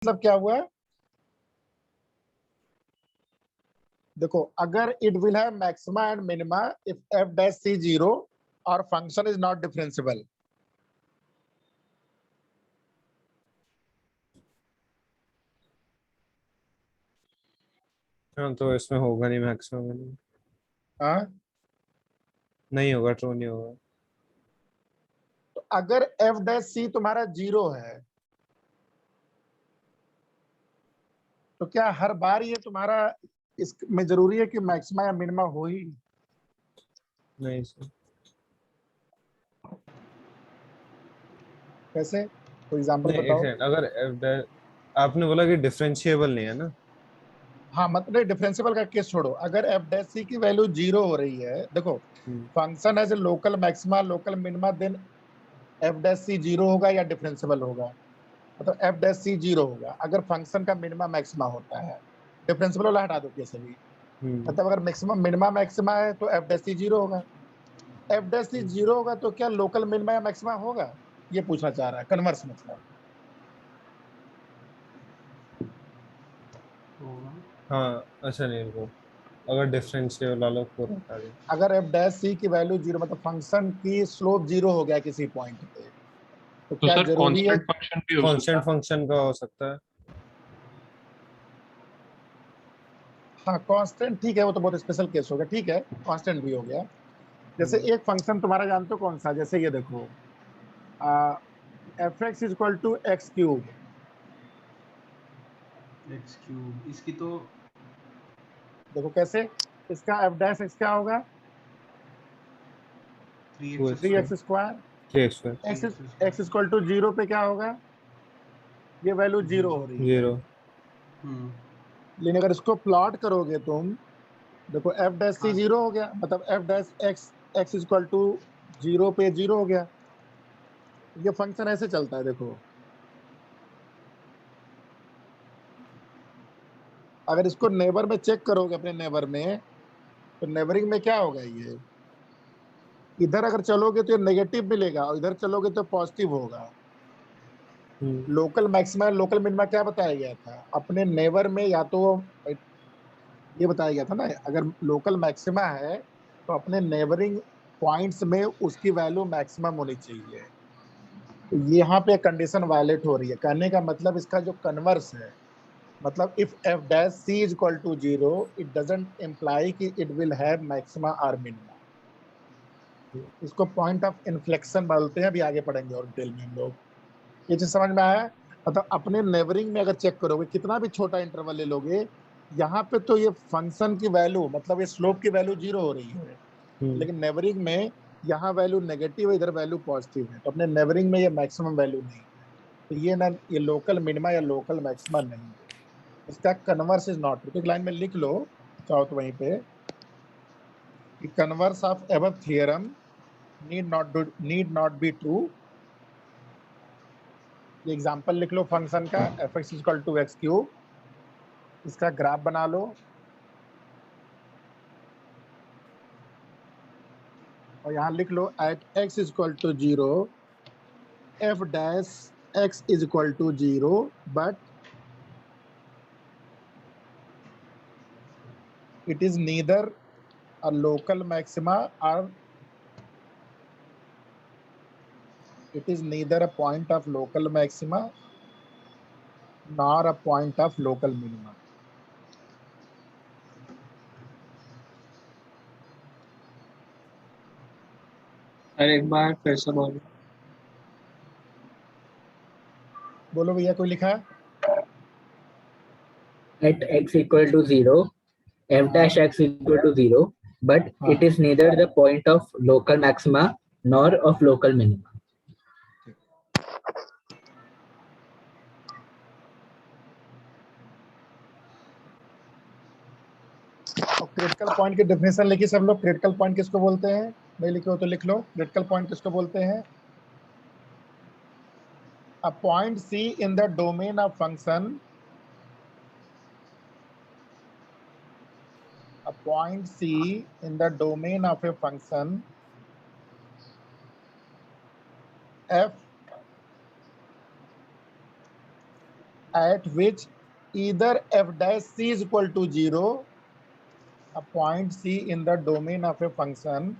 मतलब क्या हुआ, देखो अगर it will have maxima and minima if f dash c zero और फंक्शन इज नॉट डिफरेंशिएबल। हाँ तो इसमें होगा नहीं मैक्सिमम, हाँ, नहीं होगा, ट्रू नहीं होगा। तो अगर एफ डैश सी तुम्हारा जीरो है तो क्या हर बार ये तुम्हारा इसमें जरूरी है कि मैक्सिमा या मिनिमा हो ही? नहीं सर, कैसे, कोई एग्जांपल नहीं एक बताओ। सेकंड, अगर f' आपने बोला कि डिफरेंशिएबल नहीं है ना। हाँ मतलब डिफरेंशिएबल का केस छोड़ो, अगर एफ डैश सी की वैल्यू जीरो हो रही है, देखो function as a local maxima local minima, then f dash c zero होगा या डिफरेंशिएबल होगा? मतलब एफ डैश सी जीरो होगा अगर फंक्शन का मिनिमा मैक्सिमा होता है, डिफरेंशिएबल वाला हटा दो केस अभी। मतलब अगर मैक्सिमम मिनिमा मैक्सिमा है तो एफ डैश सी जीरो होगा, एफ डैश सी जीरो होगा तो क्या लोकल मिनिमा या मैक्सिमा होगा, ये पूछना चाह रहा है कन्वर्स मतलब। हाँ अच्छा, नहीं रुको, अगर डिफरेंशिएबल वाला पूरा हटा दें। अगर एफ डैश सी की वैल्यू जीरो मतलब फंक्शन की स्लोप जीरो हो गया किसी पॉइंट पे, तो तो क्या सर जरूरी है? कांस्टेंट फंक्शन भी हो सकता कांस्टेंट है। फंक्शन का हो सकता है। हाँ कांस्टेंट ठीक है, वो तो बहुत स्पेशल केस हो गया, ठीक है कांस्टेंट भी हो गया। जैसे एक फंक्शन तुम्हारा जानते हो कौन सा, जैसे ये देखो f x is equal to x cube. X cube, इसकी तो देखो कैसे, इसका एफ डैश एक्स क्या होगा, 3x three x square. X x equal to zero पे क्या होगा, ये वैल्यू जीरो हो रही है। 0। लेकिन अगर इसको प्लॉट करोगे तुम, देखो एफ डैश सी जीरो हो गया मतलब f dash x x equal to zero पे जीरो हो गया। ये फंक्शन ऐसे चलता है देखो, अगर इसको नेबर में चेक करोगे अपने नेबर में, तो नेबरिंग में क्या होगा, ये इधर अगर चलोगे तो ये नेगेटिव मिलेगा और इधर चलोगे तो पॉजिटिव होगा। लोकल मैक्सिमा लोकल मिनिमा क्या बताया गया था अपने नेबर में, या तो ये बताया गया था ना, अगर लोकल मैक्सिमा है तो अपने नेबरिंग पॉइंट्स में उसकी वैल्यू मैक्सिमम होनी चाहिए। तो यहाँ पे कंडीशन वायलेट हो रही है, कहने का मतलब इसका जो कन्वर्स है, मतलब if f dash c is equal to zero it doesn't imply कि इट विल हैव मैक्सिमा और मिनिमा। इसको पॉइंट ऑफ इन्फ्लेक्शन बोलते हैं, अभी आगे पढ़ेंगे और डिटेल में हम लोग। ये चीज समझ में आया? मतलब अपने नेबरिंग में अगर चेक करोगे कितना भी छोटा इंटरवल ले लोगे, यहाँ पे तो ये फंक्शन की वैल्यू मतलब ये स्लोप की वैल्यू जीरो हो रही है, लेकिन नेबरिंग में यहाँ वैल्यू नेगेटिव है, इधर वैल्यू पॉजिटिव है, तो अपने नेबरिंग में ये मैक्सिमम वैल्यू नहीं है। तो ये ना ये लोकल मिनिमा या लोकल मैक्सिमा नहीं है, इसका कन्वर्स इज नॉट। तो एक लाइन में लिख लो चाहो तो वहीं पे कि converse of above theorem need not be true. ये एग्जांपल लिख लो फंक्शन का F x equal to x cube, इसका ग्राफ बना लो और यहाँ लिख लो at X is equal to zero F dash X is equal to zero but it is neither a local maxima or it is neither a point of local maxima nor a point of local minima. Sir एक बार फिर से बोलो। बोलो भैया, कोई लिखा है? At x equal to 0, f dash x equal to 0, but it is neither the point of local maxima nor of local minima. और क्रिटिकल पॉइंट की डेफिनेशन लिखी सब लोग। क्रिटिकल पॉइंट किसको बोलते हैं? नहीं लिखे हो तो लिख लो, क्रिटिकल पॉइंट किसको बोलते हैं? A point C in the domain of function, a point C in the domain of a function f at which either f dash c is equal to 0, a point C in the domain of a function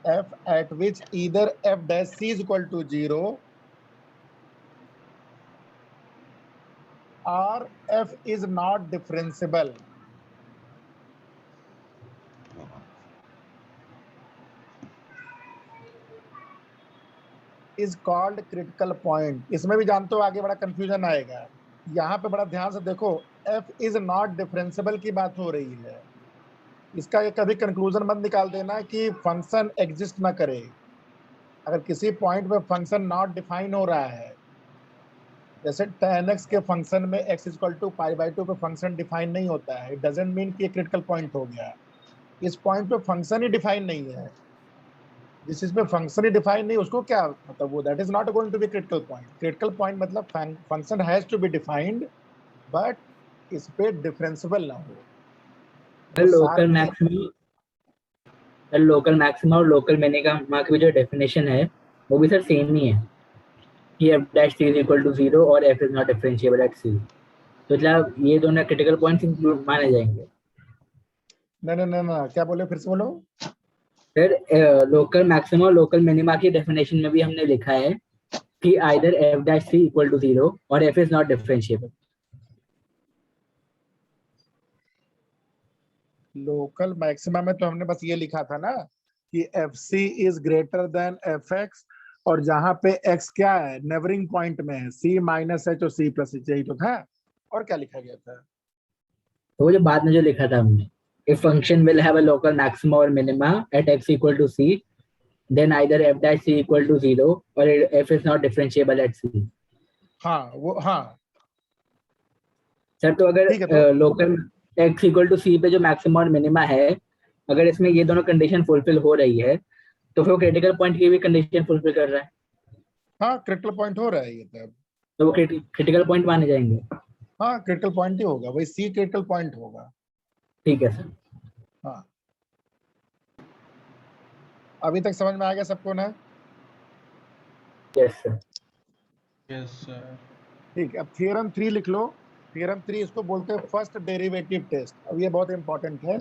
f at which either f dash c is equal to 0 or f is not differentiable is called critical point. इसमें भी जानते हो आगे बड़ा confusion आएगा, यहाँ पे बड़ा ध्यान से देखो, f is not differentiable की बात हो रही है। इसका ये कभी कंक्लूजन मत निकाल देना कि फंक्शन एग्जिस्ट ना करे। अगर किसी पॉइंट पे फंक्शन नॉट डिफाइन हो रहा है, जैसे tan x के फंक्शन में x इक्वल टू π/2 पे फंक्शन डिफाइन नहीं होता है, इट डजंट मीन कि ये क्रिटिकल पॉइंट हो गया। इस पॉइंट पे फंक्शन ही डिफाइन नहीं है, जिस चीज पे फंक्शन ही डिफाइन नहीं, उसको क्या मतलब, वो that is not going to be critical point. Critical point मतलब function has to be defined but इस पे डिफरेंशियल ना हो। तो लोकल मैक्सिमा और लोकल मिनिमा की जो डेफिनेशन है वो भी सर सेम ही है कि f dash c is equal to 0 और f is not differentiable at c। तो मतलब ये दोनों क्रिटिकल पॉइंट्स इंक्लूड माने जाएंगे। नहीं, क्या बोले, फिर से बोलो। फिर लोकल मैक्सिमा और लोकल मिनिमा की डेफिनेशन में भी हमने लिखा है कि either f dash c equal to 0 और f is not differentiable। Local maxima में तो हमने बस ये लिखा था ना कि f c is greater than f x, और जहां पे x क्या है, नेबरिंग पॉइंट में है, c माइनस एच और c प्लस एच, यही तो था। और क्या लिखा गया था? तो वो जो बाद में जो लिखा था हमने, if function will have a local maxima or minima at x equal to c, then either f dash c equal to 0 or f is not differentiable at c। हाँ वो, हाँ सर तो अगर ठीक है, तो local x equal to c पे जो मैक्सिमा और मिनिमा है, अगर इसमें ये दोनों कंडीशन फुलफिल हो रही है तो फिर वो क्रिटिकल पॉइंट की भी कंडीशन फुलफिल कर रहा है। हाँ क्रिटिकल पॉइंट हो रहा है ये तब, तो वो क्रिटिकल पॉइंट माने जाएंगे। हाँ क्रिटिकल पॉइंट ही होगा, वही सी क्रिटिकल पॉइंट होगा। ठीक है सर। हाँ अभी तक समझ में आ गया सबको ना? Yes sir. Yes sir. ठीक है, अब थ्योरम 3 लिख लो। थ्योरम 3 इसको बोलते हैं फर्स्ट डेरिवेटिव टेस्ट। अब ये बहुत इंपॉर्टेंट है,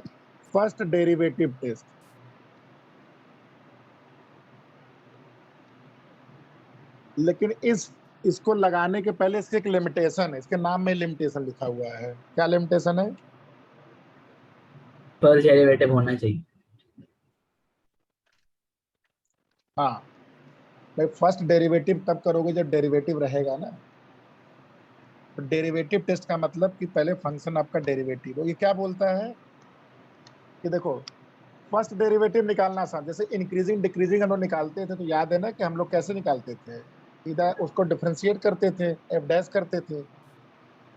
फर्स्ट डेरिवेटिव टेस्ट। लेकिन इसको लगाने के पहले इसकी एक लिमिटेशन है, इसके नाम में लिमिटेशन लिखा हुआ है। क्या लिमिटेशन है? फर्स्ट डेरिवेटिव होना चाहिए। हाँ भाई, फर्स्ट डेरिवेटिव तब करोगे जब डेरिवेटिव रहेगा ना। तो डेरिवेटिव टेस्ट का मतलब कि पहले फंक्शन आपका डेरिवेटिव हो। ये क्या बोलता है कि देखो, फर्स्ट डेरिवेटिव निकालना आसान, जैसे इंक्रीजिंग डिक्रीजिंग हम लोग निकालते थे, तो याद है ना कि हम लोग कैसे निकालते थे, इधर उसको डिफरेंशिएट करते थे, एफ डैश करते थे।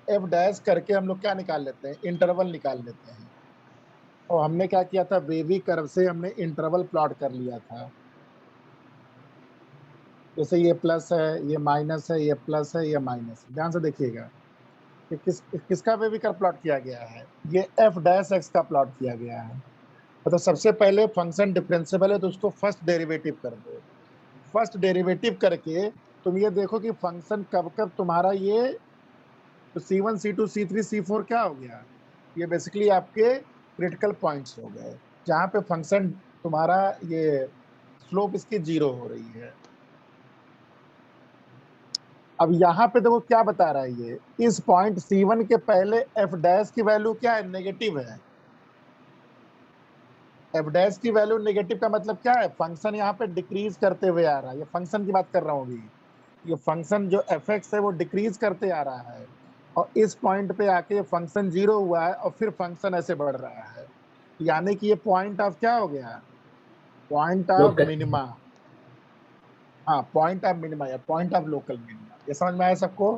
एफ डैश करके हम लोग क्या निकाल लेते हैं, इंटरवल निकाल लेते हैं। और हमने क्या किया था, वेवी कर्व से हमने इंटरवल प्लॉट कर लिया था। जैसे ये प्लस है, ये माइनस है, ये प्लस है, ये माइनस है। ध्यान से देखिएगा कि किसका वेवी कर्व प्लॉट किया गया है, ये एफ डैश एक्स का प्लॉट किया गया है। तो सबसे पहले फंक्शन डिफरेंशिएबल है तो उसको फर्स्ट डेरिवेटिव कर दो। फर्स्ट डेरिवेटिव करके तुम ये देखो कि फंक्शन कब कब तुम्हारा ये तो C1 C2 C3 C4 क्या हो गया, ये बेसिकली आपके क्रिटिकल पॉइंट्स हो गए, जहाँ पे फंक्शन तुम्हारा ये स्लोप इसकी 0 हो रही है। अब यहाँ पे देखो क्या बता रहा है ये, इस पॉइंट C1 के पहले एफ डैश की वैल्यू क्या है, नेगेटिव है। एफ डैश की वैल्यू नेगेटिव का मतलब क्या है, फंक्शन यहाँ पे डिक्रीज करते हुए आ रहा है। ये फंक्शन की बात कर रहा हूँ अभी, ये फंक्शन जो एफ एक्स है वो डिक्रीज करते आ रहा है, और इस पॉइंट पे आके फंक्शन 0 हुआ है और फिर फंक्शन ऐसे बढ़ रहा है। यानी कि ये पॉइंट ऑफ क्या हो गया, पॉइंट ऑफ मिनिमा। हाँ पॉइंट ऑफ मिनिमा या पॉइंट ऑफ लोकल मिनिमा। ये समझ में आया सबको?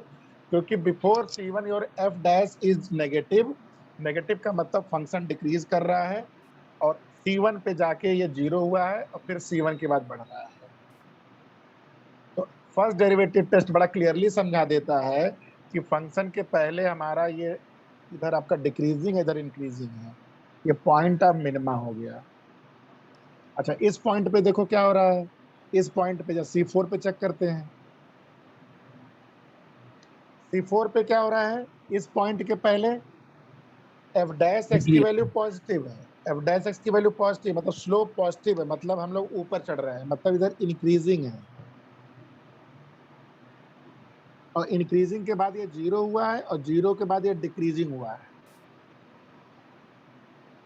क्योंकि before C1 your F dash is negative, negative का मतलब फंक्शन डिक्रीज कर रहा है, और C1 पे जाके ये 0 हुआ है और फिर C1 के बाद बढ़ रहा है। तो फर्स्ट डेरिवेटिव टेस्ट बड़ा क्लियरली समझा देता है कि फंक्शन के पहले हमारा ये इधर आपका डिक्रीजिंग है, इधर इंक्रीजिंग है, ये पॉइंट ऑफ मिनिमा हो गया। अच्छा इस पॉइंट पे देखो क्या हो रहा है, इस पॉइंट पे जब C4 पे चेक करते हैं, C4 पे क्या हो रहा है, इस पॉइंट के पहले एफ डैश एक्स की वैल्यू पॉजिटिव है, एफ डैश एक्स की वैल्यू पॉजिटिव मतलब स्लोप पॉजिटिव है, मतलब हम लोग ऊपर चढ़ रहे हैं, मतलब इधर इंक्रीजिंग है, और इंक्रीजिंग के बाद ये 0 हुआ है और 0 के बाद ये डिक्रीजिंग हुआ है।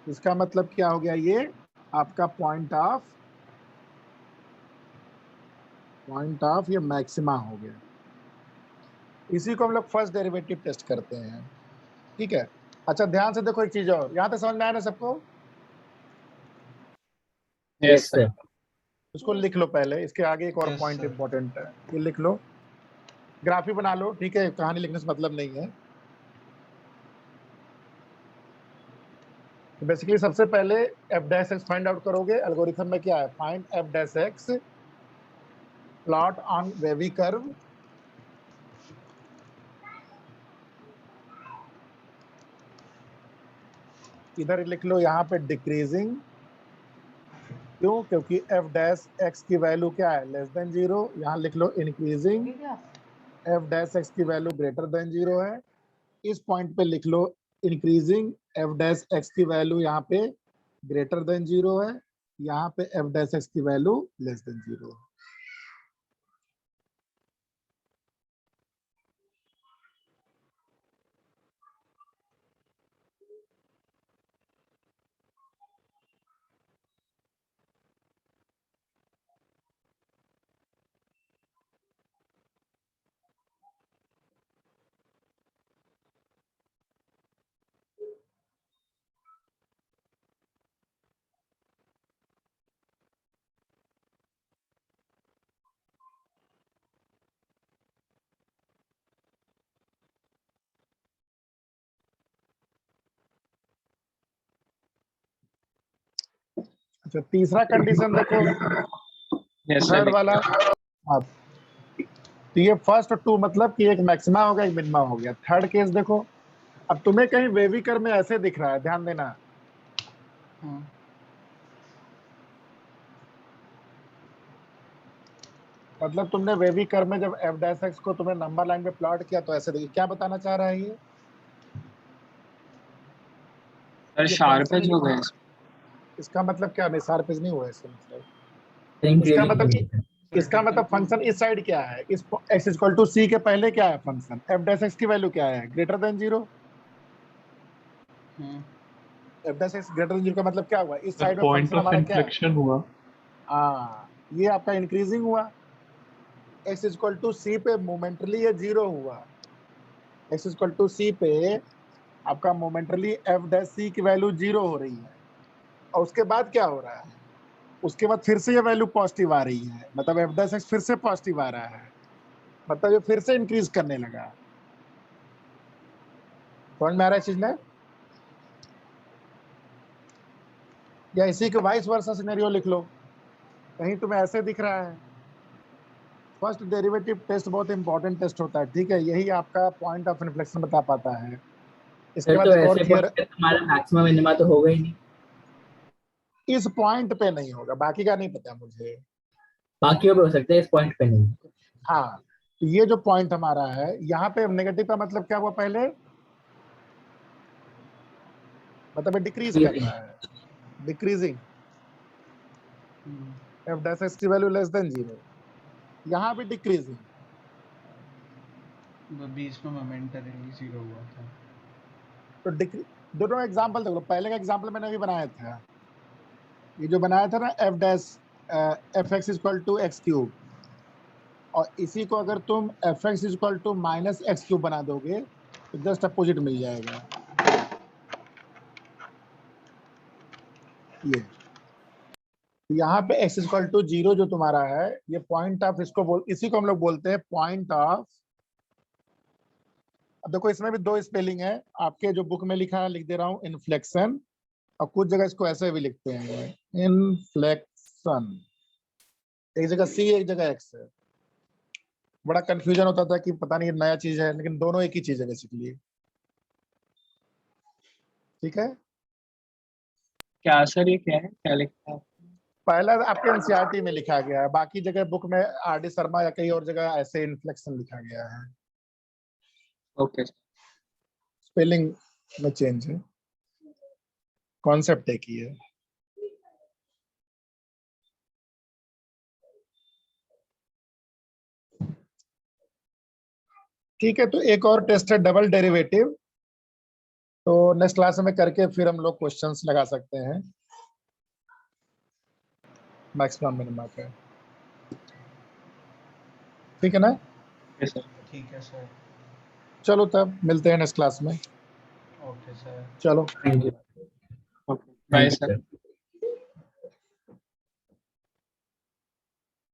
इसका मतलब क्या हो गया, ये आपका पॉइंट ऑफ ये मैक्सिमा हो गया। इसी को हम लोग फर्स्ट डेरिवेटिव टेस्ट करते हैं, ठीक है। अच्छा ध्यान से देखो एक चीज और, यहाँ तक समझ में आया ना सबको? Yes sir. इसको लिख लो पहले, इसके आगे एक और Yes, पॉइंट sir. इंपॉर्टेंट है, ये लिख लो, ग्राफ ही बना लो, ठीक है, कहानी लिखने से मतलब नहीं है। बेसिकली सबसे पहले F dash x find out करोगे, एल्गोरिथम में क्या है, find F dash x, plot on wavy curve, इधर लिख लो यहाँ पे डिक्रीजिंग, क्यों, क्योंकि एफ डैश एक्स की वैल्यू क्या है, लेस देन 0, यहाँ लिख लो इंक्रीजिंग, एफ डैश एक्स की वैल्यू ग्रेटर देन 0 है, इस पॉइंट पे लिख लो इंक्रीजिंग, एफ डैश एक्स की वैल्यू यहाँ पे ग्रेटर देन 0 है, यहाँ पे एफ डैश एक्स की वैल्यू लेस देन 0 है। अच्छा तीसरा कंडीशन देखो, थर्ड वाला, हाँ, तो ये फर्स्ट टू मतलब कि एक मैक्सिमा हो गया, एक मिनिमा हो गया। थर्ड केस देखो, अब तुम्हें कहीं वेवी कर्व में ऐसे दिख रहा है, ध्यान देना, हाँ. मतलब तुमने वेवी कर्व में जब एफ डैश एक्स को तुमने नंबर लाइन पे प्लॉट किया तो ऐसे देखिए, क्या बताना चाह रहा है ये? सर ये शार्पेज फंक्शन, हो गए। इसका मतलब क्या, नहीं शार्पेज नहीं हुआ इसका मतलब, इंक्रीजिंग इसका मतलब फंक्शन इस साइड क्या है, इस x इक्वल टू सी के पहले क्या है फंक्शन, एफ डैश एक्स की वैल्यू क्या है, ग्रेटर देन 0, हाँ. F dash x greater than 0 का मतलब क्या हुआ, इस साइड में पॉइंट फंक्शन ऑफ हमारा क्या है, इन्फ्लेक्शन हुआ। हाँ ये आपका इंक्रीजिंग हुआ, x इक्वल टू सी पे मोमेंटली ये 0 हुआ, x इक्वल टू सी पे आपका मोमेंटली एफ डैश सी की वैल्यू 0 हो रही है, और उसके बाद क्या हो रहा है, उसके बाद फिर से ये वैल्यू पॉजिटिव आ रही है, मतलब एफ डैश एक्स फिर से पॉजिटिव आ रहा है, मतलब ये फिर से इंक्रीज करने लगा। समझ में आ रहा है चीज में? या इसी के वाइस वर्सा सिनेरियो लिख लो, कहीं तुम्हें ऐसे दिख रहा है। फर्स्ट डेरिवेटिव टेस्ट बहुत इंपॉर्टेंट टेस्ट होता है, ठीक है, यही आपका पॉइंट ऑफ इन्फ्लेक्शन बता पाता है। इसके सर, बाद तो एक और ऐसे थियर, पॉइंट हमारा मैक्सिमम मिनिमा तो होगा ही नहीं, इस पॉइंट पे नहीं होगा, बाकी का नहीं पता मुझे। बाकियों पे हो सकता है, इस पॉइंट पे नहीं। हाँ तो ये जो पॉइंट हमारा है यहाँ पे नेगेटिव का मतलब क्या हुआ, पहले मतलब ये डिक्रीज कर रहा है, डिक्रीजिंग, एफ डैश एक्स की वैल्यू लेस देन 0, यहाँ भी डिक्रीजिंग, बीच में मोमेंटरी 0 हुआ था. तो दोनों एग्जांपल देख लो, पहले का एग्जांपल मैंने अभी बनाया था, ये जो बनाया था ना f dash f x equal to x cube, और इसी को अगर तुम f x equal to minus x cube बना दोगे तो जस्ट अपोजिट मिल जाएगा, ये यहाँ पे x इक्वल टू 0 जो तुम्हारा है, ये पॉइंट ऑफ, इसी को हम लोग बोलते हैं पॉइंट ऑफ। अब देखो इसमें भी दो स्पेलिंग है, आपके जो बुक में लिखा है लिख दे रहा हूँ इन्फ्लेक्शन, और कुछ जगह इसको ऐसे भी लिखते हैं इन्फ्लेक्शन, एक जगह सी एक जगह एक्स है, बड़ा कंफ्यूजन होता था कि पता नहीं नया चीज है, लेकिन दोनों एक ही चीज है बेसिकली, ठीक है। क्या सर ये क्या है, क्या लिखा है? पहला आपके एनसीईआरटी में लिखा गया है, बाकी जगह बुक में आर डी शर्मा या कहीं और जगह ऐसे इन्फ्लेक्शन लिखा गया है। ओके स्पेलिंग में चेंज है, कॉन्सेप्ट एक ही है। ठीक है, तो एक और टेस्ट है डबल डेरिवेटिव, तो नेक्स्ट क्लास में करके फिर हम लोग क्वेश्चंस लगा सकते हैं मैक्सिमम मिनिमम का। ठीक है ना? सर। ठीक है सर। चलो तब मिलते हैं नेक्स्ट क्लास में। Okay sir. चलो। Thank you okay bye thank sir. You